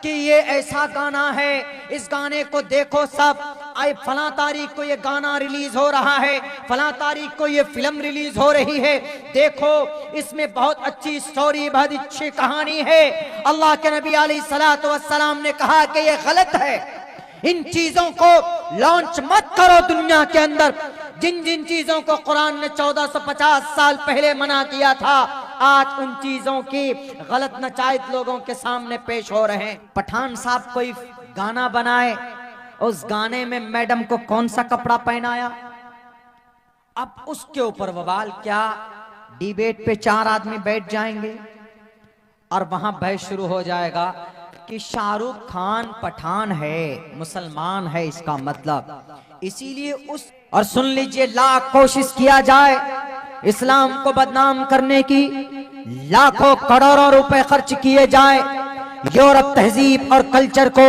कि ये ऐसा गाना है, इस गाने को देखो सब, आई फला तारीख को ये गाना रिलीज हो रहा है, फला तारीख को ये फिल्म रिलीज हो रही है, देखो इसमें बहुत अच्छी स्टोरी, बहुत अच्छी कहानी है। अल्लाह के नबी अलैहिस्सलातु वस्सलाम ने कहा कि ये गलत है, इन चीजों को लॉन्च मत करो दुनिया के अंदर। जिन जिन चीजों को कुरान ने 1450 साल पहले मना किया था, आज उन चीजों की गलत नचायत लोगों के सामने पेश हो रहे हैं। पठान साहब कोई गाना बनाए, उस गाने में मैडम को कौन सा कपड़ा पहनाया, अब उसके ऊपर बवाल क्या। डिबेट पे 4 आदमी बैठ जाएंगे और वहां बहस शुरू हो जाएगा कि शाहरुख खान पठान है, मुसलमान है इसका मतलब, इसीलिए उस। और सुन लीजिए, लाख कोशिश किया जाए इस्लाम को बदनाम करने की, लाखों करोड़ों रुपए खर्च किए जाए यूरोप तहजीब और कल्चर को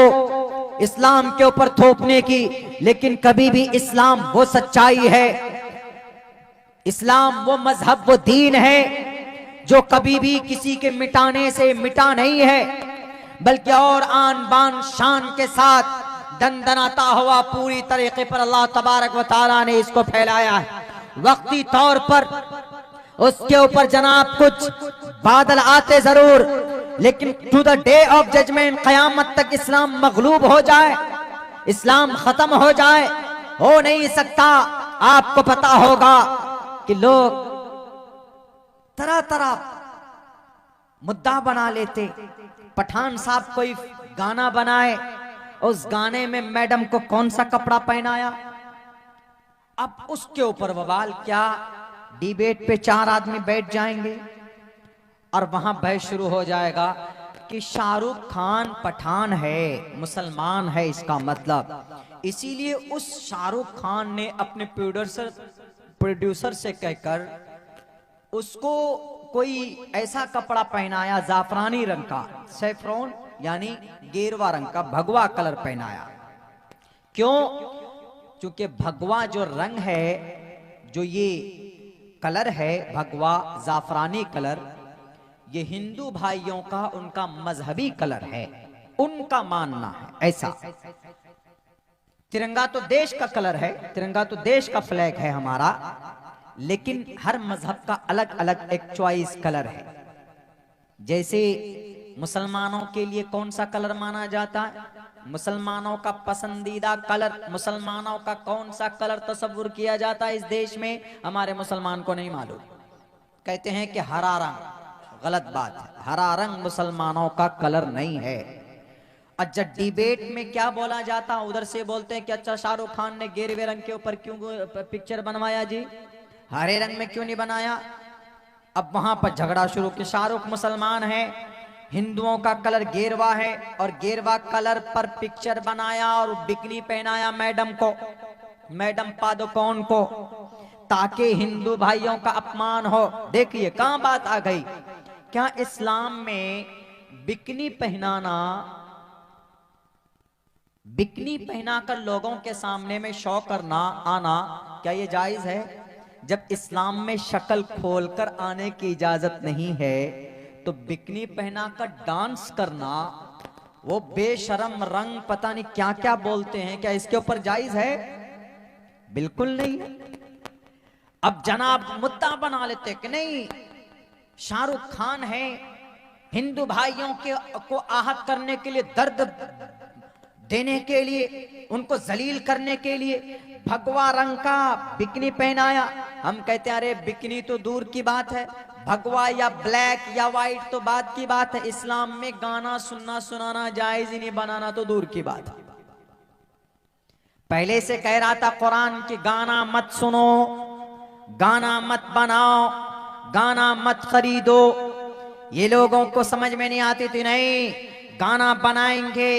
इस्लाम के ऊपर थोपने की, लेकिन कभी भी इस्लाम वो सच्चाई है, इस्लाम वो मजहब, वो दीन है जो कभी भी किसी के मिटाने से मिटा नहीं है, बल्कि और आन बान शान के साथ दंदनाता हुआ पूरी तरीके पर अल्लाह तबारक व तआला ने इसको फैलाया है। वक्ती तौर पर उसके ऊपर जनाब कुछ बादल आते जरूर, लेकिन to the day of judgement, कयामत तक इस्लाम मगलूब हो जाए, इस्लाम खत्म हो जाए, हो नहीं सकता। आपको पता होगा कि लोग तरह तरह मुद्दा बना लेते। पठान साहब कोई गाना बनाए, उस गाने में मैडम को कौन सा कपड़ा पहनाया, अब उसके ऊपर बवाल क्या। डिबेट पे 4 आदमी बैठ जाएंगे और वहां बहस शुरू हो जाएगा कि शाहरुख खान पठान है, मुसलमान है इसका मतलब, इसीलिए उस शाहरुख खान ने अपने प्रोड्यूसर से कहकर उसको कोई ऐसा कपड़ा पहनाया जाफरानी रंग का, सैफ्रॉन यानी गेरवा रंग का, भगवा कलर पहनाया। क्यों? क्योंकि भगवा जो रंग है, जो ये कलर है भगवा जाफरानी कलर, ये हिंदू भाइयों का उनका मजहबी कलर है, उनका मानना है ऐसा। तिरंगा तो देश का कलर है, तिरंगा तो देश का फ्लैग है हमारा, लेकिन हर मजहब का अलग अलग एक चॉइस कलर है। जैसे मुसलमानों के लिए कौन सा कलर माना जाता है, मुसलमानों का पसंदीदा कलर, मुसलमानों का कौन सा कलर तस्वुर किया जाता है इस देश में, हमारे मुसलमान को नहीं मालूम। कहते हैं कि हरा रंग, गलत बात है, हरा रंग मुसलमानों का कलर नहीं है। अच्छा, डिबेट में क्या बोला जाता, उधर से बोलते हैं कि अच्छा शाहरुख खान ने गेरवे रंग के ऊपर क्यों पिक्चर बनवाया जी, हरे रंग में क्यों नहीं बनाया। अब वहां पर झगड़ा शुरू कि शाहरुख मुसलमान है, हिंदुओं का कलर गेरवा है, और गेरवा कलर पर पिक्चर बनाया और बिकनी पहनाया मैडम को, मैडम पादुकोण को, ताकि हिंदू भाइयों का अपमान हो। देखिए कहां बात आ गई। क्या इस्लाम में बिकनी पहनाना, बिकनी पहनाकर लोगों के सामने में शो करना आना, क्या ये जायज है? जब इस्लाम में शक्ल खोलकर आने की इजाजत नहीं है, तो बिकनी पहनाकर डांस करना, वो बेशरम रंग पता नहीं क्या क्या बोलते हैं, क्या इसके ऊपर जायज है? बिल्कुल नहीं। अब जनाब मुद्दा बना लेते कि नहीं, शाहरुख खान है, हिंदू भाइयों को आहत करने के लिए, दर्द देने के लिए, उनको जलील करने के लिए भगवा रंग का बिकनी पहनाया। हम कहते हैं अरे बिकनी तो दूर की बात है, भगवा या ब्लैक या व्हाइट तो बात की बात है, इस्लाम में गाना सुनना सुनाना जायज ही नहीं, बनाना तो दूर की बात है। पहले से कह रहा था कुरान की गाना मत सुनो, गाना मत बनाओ, गाना मत खरीदो। ये लोगों को समझ में नहीं आती थी, नहीं गाना बनाएंगे,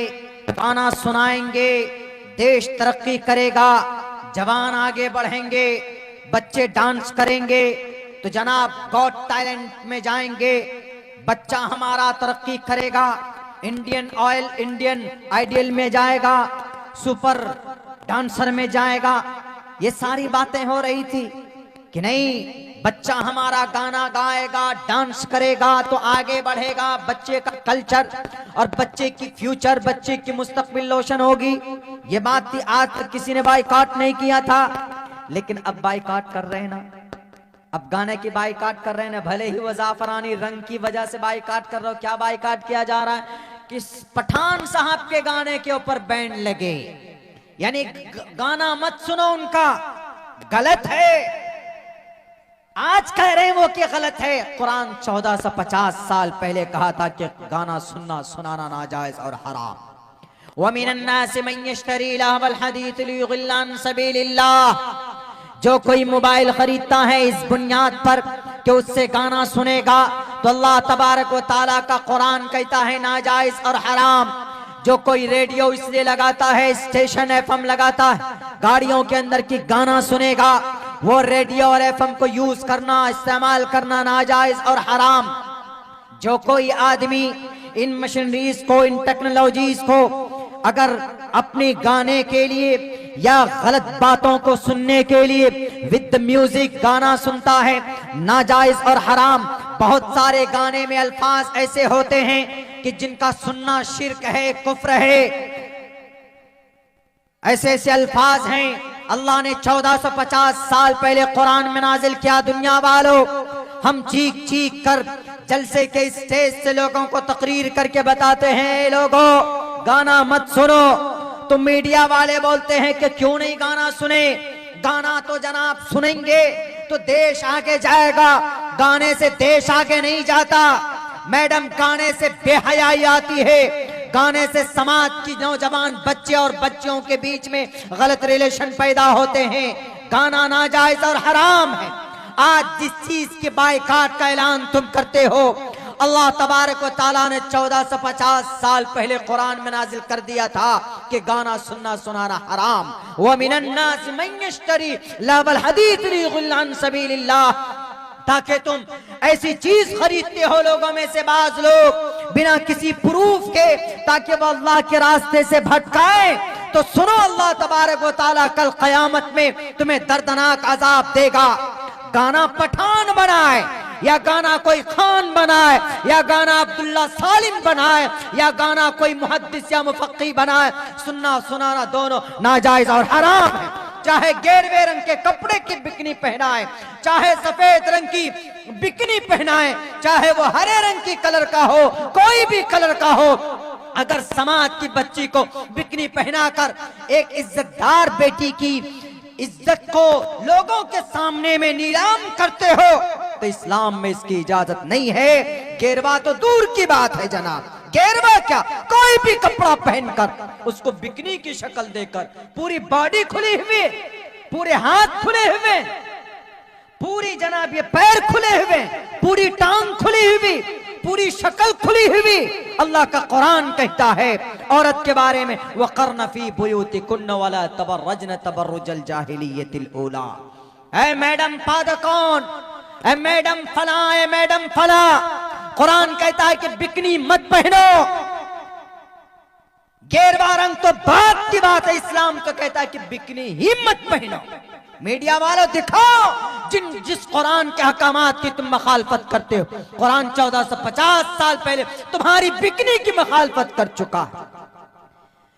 गाना सुनाएंगे, देश तरक्की करेगा, जवान आगे बढ़ेंगे, बच्चे डांस करेंगे, तो जनाब गॉट टैलेंट में जाएंगे, बच्चा हमारा तरक्की करेगा, इंडियन ऑयल, इंडियन आइडियल में जाएगा, सुपर डांसर में जाएगा। ये सारी बातें हो रही थी कि नहीं, बच्चा हमारा गाना गाएगा, डांस करेगा तो आगे बढ़ेगा, बच्चे का कल्चर और बच्चे की फ्यूचर, बच्चे की मुस्तकबिल रोशन होगी। ये बात थी, आज तक किसी ने बाइकआउट नहीं किया था, लेकिन अब बाइकआउट कर रहे हैं ना। अब गाने की बाइकआउट कर रहे हैं ना, भले ही वो जाफरानी रंग की वजह से बाइकआउट कर रहे हो। क्या बाइकआउट किया जा रहा है कि पठान साहब के गाने के ऊपर बैन लगे, यानी गाना मत सुनो उनका, गलत है। आज कह रहे हैं वो कि गलत है। कुरान 1450 साल पहले कहा था कि गाना सुनना सुनाना नाजायज और हराम। वमिनन नास मन यश्तरी लहवल हदीस लियुदिल्ल अन सबीलिल्लाह, जो कोई मोबाइल खरीदता है इस बुनियाद पर कि उससे गाना सुनेगा, तो अल्लाह तबारक व तआला का कुरान कहता है नाजायज और हराम। जो कोई रेडियो इसलिए लगाता है, स्टेशन एफएम लगाता है गाड़ियों के अंदर की गाना सुनेगा, वो रेडियो और एफएम को यूज करना, इस्तेमाल करना नाजायज और हराम। जो कोई आदमी इन मशीनरीज को, इन टेक्नोलॉजीज को अगर अपने गाने के लिए या गलत बातों को सुनने के लिए विद म्यूजिक गाना सुनता है, नाजायज और हराम। बहुत सारे गाने में अल्फाज ऐसे होते हैं कि जिनका सुनना शिर्क है, कुफ्र है। ऐसे ऐसे अल्फाज हैं अल्लाह ने 1450 साल पहले कुरान में नाजिल किया। दुनिया वालों, हम चीख चीख कर जलसे के स्टेज से लोगों को तकरीर करके बताते हैं, लोगों गाना मत सुनो। तो मीडिया वाले बोलते हैं कि क्यों नहीं गाना सुने। गाना तो जनाब सुनेंगे तो देश आगे जाएगा, गाने से देश आगे नहीं जाता। मैडम, गाने से बेहयाई आती है, गाने से समाज की नौजवान बच्चे और बच्चियों के बीच में गलत रिलेशन पैदा होते हैं। गाना नाजायज और हराम है। आज जिस चीज के बाइकाट का ऐलान तुम करते हो, अल्लाह तबारक व तआला ने 1450 साल पहले कुरान में नाजिल कर दिया था कि गाना सुनना सुनाना हराम। व मिनन नास मन यश्तरी लहवल हदीस लियुदिल्ल अन सबीलिल्लाह, ताकि तुम ऐसी चीज खरीदते हो लोगों में से बाज लोग बिना किसी प्रूफ के, ताकि वो अल्लाह के रास्ते से भटकाए। तो सुनो, अल्लाह तबारक व तआला कल कयामत में तुम्हें दर्दनाक अजाब देगा। गाना पठान बनाए या गाना कोई खान बनाए या गाना अब्दुल्ला सालिम बनाए या गाना कोई मुहद्दिस या मुफक्की बनाए, सुनना सुनाना दोनों नाजायज और हराम है। चाहे गेरवे रंग के कपड़े की बिकनी पहनाए, चाहे सफेद रंग की बिकनी पहनाए, चाहे वो हरे रंग की कलर का हो, कोई भी कलर का हो, अगर समाज की बच्ची को बिकनी पहनाकर एक इज्जतदार बेटी की इज्जत को लोगों के सामने में नीलाम करते हो तो इस्लाम में इसकी इजाजत नहीं है। गेरवा तो दूर की बात है जनाब, गेरवा क्या, कोई भी कपड़ा पहनकर उसको बिकनी की शक्ल देकर, पूरी बॉडी खुली हुई, पूरे हाथ खुले हुए, पूरी जनाब ये पैर खुले हुए, पूरी टांग खुली हुई, पूरी शक्ल खुली हुई, अल्लाह का कुरान कहता है औरत के बारे में, वक़र्न फी बुयूतिकुन्न वला तबर्रजन तबर्रुजल जाहिलियतिल ऊला। ऐ मैडम पादकौन, ऐ मैडम फला, ऐ मैडम फला, कुरान कहता है कि बिकनी मत पहनो। गेरवा रंग तो बात की बात है, इस्लाम तो कहता है कि बिकनी ही मत पहनो। मीडिया वालों दिखाओ जिस कुरान के हकामात की तुम मखालफत करते हो। कुरान 1450 साल पहले तुम्हारी बिकनी की मखालफत कर चुका है।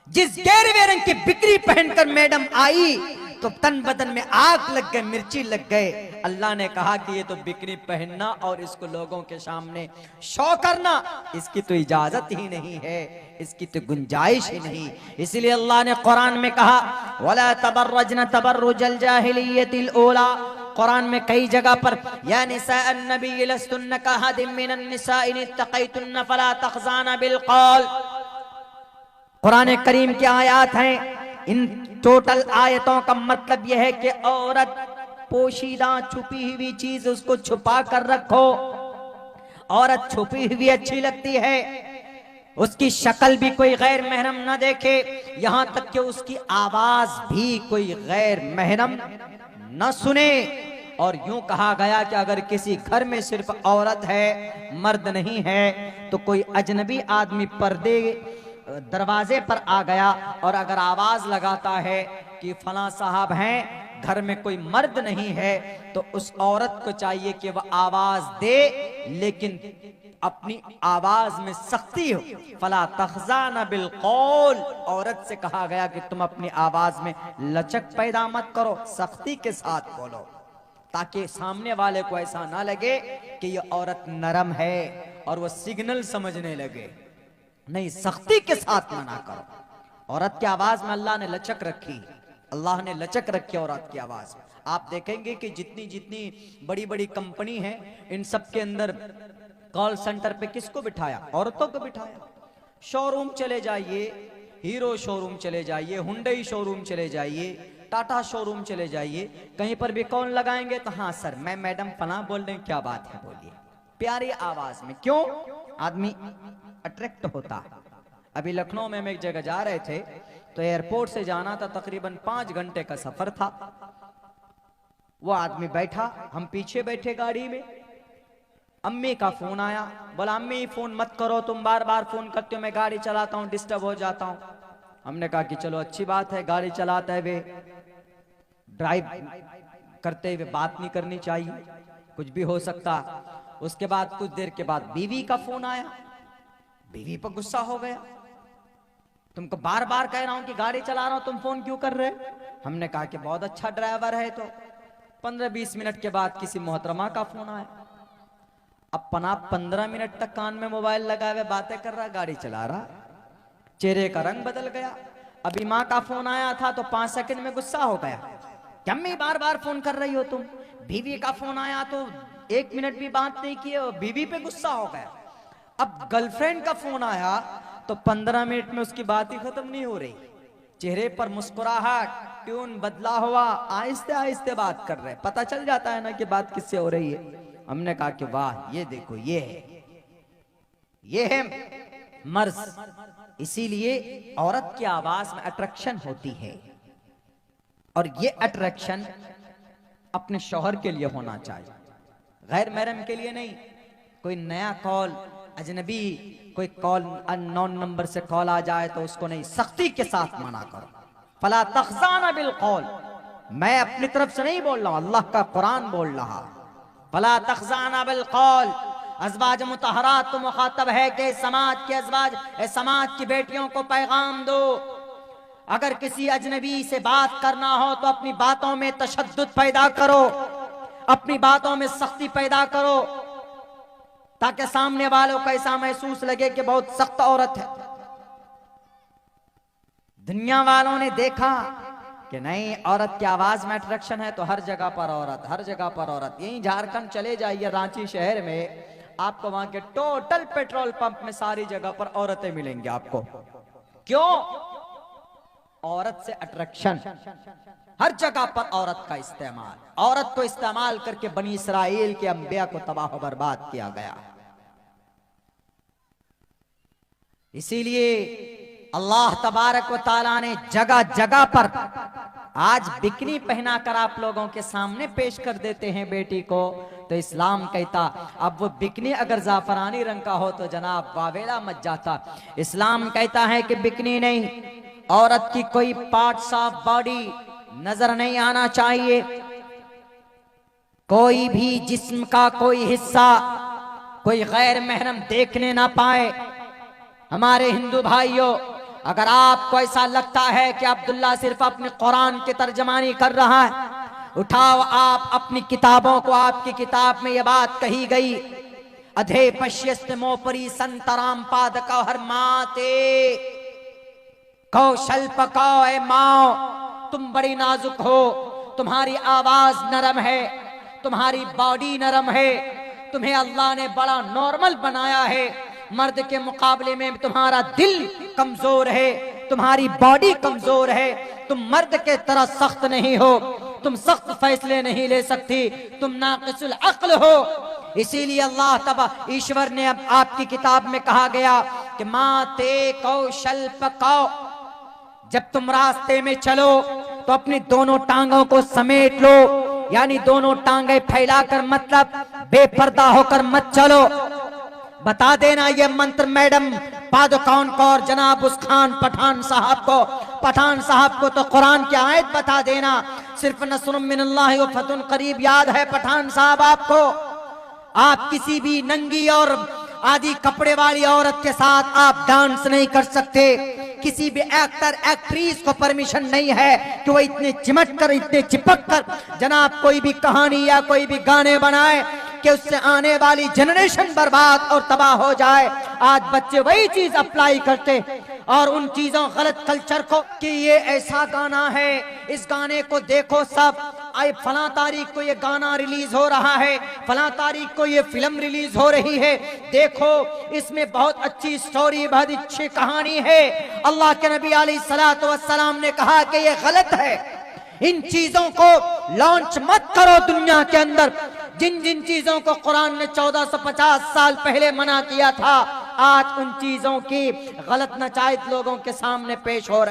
जिस गेरवे रंग की बिकनी पहनकर मैडम आई तो तन बदन में आग लग गए, मिर्ची लग गए। अल्लाह ने कहा कि ये तो बिकनी पहनना और इसको लोगों के सामने शो करना, इसकी तो इजाजत ही नहीं है, इसकी तो गुंजाइश ही नहीं। इसलिए अल्लाह ने कुरान में कहा वला तबर्रजन तबर्रुजल जाहिलियतिल ऊला। कुरान में कई जगह पर या निसाअन नबी लस्तुन्न कहदिम मिनन निसाइन इत्तक़ैतुन्न फला तख़ज़ाना बिल क़ौल। कुरान करीम की आयत हैं। इन टोटल आयतों का मतलब यह है कि औरत पोशीदा छुपी हुई चीज उसको छुपा कर रखो। औरत छुपी हुई अच्छी लगती है, उसकी शक्ल भी कोई गैर महरम न देखे, यहां तक कि उसकी आवाज भी कोई गैर महरम न सुने। और यूं कहा गया कि अगर किसी घर में सिर्फ औरत है, मर्द नहीं है, तो कोई अजनबी आदमी पर्दे दरवाजे पर आ गया और अगर आवाज लगाता है कि फला साहब हैं, घर में कोई मर्द नहीं है, तो उस औरत को चाहिए कि वह आवाज दे, लेकिन अपनी आवाज में सख्ती हो। फला तखजाना बिल कौल, औरत से कहा गया कि तुम अपनी आवाज में लचक पैदा मत करो, सख्ती के साथ बोलो, ताकि सामने वाले को ऐसा ना लगे कि ये औरत नरम है और वो सिग्नल समझने लगे। नहीं, सख्ती के साथ मना करो। औरत की आवाज में अल्लाह ने लचक रखी, अल्लाह ने लचक रखी औरत की आवाज में। आप देखेंगे कि जितनी जितनी बड़ी बड़ी कंपनी है, इन सब के अंदर कॉल सेंटर पे किसको बिठाया? औरतों को बिठाया। शोरूम चले जाइए, हीरो शोरूम चले जाइए, हुंडई शोरूम चले जाइए, टाटा शोरूम चले जाइए, कहीं पर भी कॉल लगाएंगे तो हाँ सर, मैं मैडम फला बोल रहे हैं, क्या बात है बोलिए, प्यारी आवाज में। क्यों? आदमी अट्रैक्ट होता। अभी लखनऊ में हम एक जगह जा रहे थे, तो एयरपोर्ट से जाना था, तकरीबन 5 घंटे का सफर था। वो आदमी बैठा, हम पीछे बैठे गाड़ी में। अम्मी का फोन आया, बोला अम्मी फोन मत करो, तुम बार बार फोन करते हो, मैं गाड़ी चलाता हूँ, डिस्टर्ब हो जाता हूँ। हमने कहा कि चलो अच्छी बात है, गाड़ी चलाते हुए, ड्राइव करते हुए बात नहीं करनी चाहिए, कुछ भी हो सकता। उसके बाद कुछ देर के बाद बीवी का फोन आया, बीवी पर गुस्सा हो गया, तुमको बार बार कह रहा हूं कि गाड़ी चला रहा हूं, तुम फोन क्यों कर रहे? हमने कहा कि बहुत अच्छा ड्राइवर है। तो 15-20 मिनट के बाद किसी मोहतरमा का फोन आया। अब पना 15 मिनट तक कान में मोबाइल लगाए हुए बातें कर रहा, गाड़ी चला रहा, चेहरे का रंग बदल गया। अभी माँ का फोन आया था तो 5 सेकंड में गुस्सा हो गया, क्या अम्मी बार बार फोन कर रही हो तुम? बीवी का फोन आया तो 1 मिनट भी बात नहीं किए, बीवी पे गुस्सा हो गया। अब गर्लफ्रेंड का फोन आया तो 15 मिनट में उसकी बात ही खत्म नहीं हो रही, चेहरे पर मुस्कुराहट, ट्यून बदला हुआ, आहिस्ते आहिस्ते बात कर रहे, पता चल जाता है ना कि बात किससे हो रही है। हमने कहा कि वाह, ये देखो, ये है मर्ज। इसीलिए औरत की आवाज में अट्रैक्शन होती है, और ये अट्रैक्शन अपने शौहर के लिए होना चाहिए, गैर महरम के लिए नहीं। कोई नया कॉल, अजनबी कोई कॉल, अननोन नंबर से कॉल आ जाए तो उसको नहीं, सख्ती के साथ मना करो। फला तखजाना बिल कौल, मैं अपनी तरफ से नहीं बोल रहा हूं, अल्लाह का कुरान बोल रहा। फला तखजाना बिल कौल, अज़वाज मुतहरात तो मुखातब है कि समाज के अज़वाज, समाज की बेटियों को पैगाम दो, अगर किसी अजनबी से बात करना हो तो अपनी बातों में तशद्दुद पैदा करो, अपनी बातों में सख्ती पैदा करो, ताकि सामने वालों को ऐसा महसूस लगे कि बहुत सख्त औरत है। दुनिया वालों ने देखा कि नहीं, औरत की आवाज में अट्रैक्शन है, तो हर जगह पर औरत, हर जगह पर औरत। यहीं झारखंड चले जाइए, रांची शहर में, आपको वहां के टोटल पेट्रोल पंप में सारी जगह पर औरतें मिलेंगी आपको। क्यों? औरत से अट्रैक्शन, हर जगह पर औरत का इस्तेमाल, औरत को इस्तेमाल करके बनी इसराइल के अंबिया को तबाह बर्बाद किया गया। इसीलिए अल्लाह तबारक व ताला ने जगह जगह पर आज बिकनी पहना कर आप लोगों के सामने पेश कर देते हैं बेटी को, तो इस्लाम कहता अब वो बिकनी अगर जाफरानी रंग का हो तो जनाब वावेला मच जाता। इस्लाम कहता है कि बिकनी नहीं, औरत की कोई पार्ट्स ऑफ बॉडी नजर नहीं आना चाहिए, कोई भी जिस्म का कोई हिस्सा कोई गैर महरम देखने ना पाए। हमारे हिंदू भाइयों, अगर आपको ऐसा लगता है कि अब्दुल्ला सिर्फ अपने कुरान की तर्जमानी कर रहा है, उठाओ आप अपनी किताबों को, आपकी किताब में यह बात कही गई, अधे पश्यस्त मोपरी संतराम पादका हर माते कौशल पकाओ, ए माओ तुम बड़ी नाजुक हो, तुम्हारी आवाज नरम है, तुम्हारी बॉडी नरम है, तुम्हें अल्लाह ने बड़ा नॉर्मल बनाया है, मर्द के मुकाबले में तुम्हारा दिल कमजोर है, तुम्हारी बॉडी कमजोर है, तुम मर्द के तरह सख्त नहीं हो, तुम सख्त फैसले नहीं ले सकती, तुम नाक़िसुल अक्ल हो। इसीलिए अल्लाह तबा ईश्वर ने अब आपकी किताब में कहा गया कि माते कौशल पकाओ, जब तुम रास्ते में चलो तो अपनी दोनों टांगों को समेट लो, यानी दोनों टांगे फैलाकर, मतलब बेपर्दा होकर मत चलो। बता देना ये मंत्र मैडम पादुकौन कौर जनाब उस खान पठान साहब को तो कुरान की आयत बता देना, सिर्फ नस्रुम मिनल्लाहि व फतहुन करीब याद है पठान साहब आपको? आप किसी भी नंगी और आदि कपड़े वाली औरत के साथ आप डांस नहीं कर सकते। किसी भी एक्टर एक्ट्रेस को परमिशन नहीं है कि वो इतने चिमट कर, इतने चिपक कर जनाब कोई भी कहानी या कोई भी गाने बनाए कि उससे आने वाली जनरेशन बर्बाद और तबाह हो जाए। आज बच्चे वही चीज अप्लाई करते और उन चीजों गलत कल्चर को कि ये ऐसा गाना है, इस गाने को देखो सब, आई फला तारीख को ये गाना रिलीज हो रहा है, फला तारीख को ये फिल्म रिलीज हो रही है, देखो इसमें बहुत अच्छी स्टोरी, बहुत अच्छी कहानी है। अल्लाह के नबी अलैहिस्सलातु वस्सलाम ने कहा कि ये गलत है, इन चीजों को लॉन्च मत करो दुनिया के अंदर। जिन जिन चीजों को कुरान ने 1450 साल पहले मना किया था, आज उन चीजों की गलत नचायत लोगों के सामने पेश हो रहे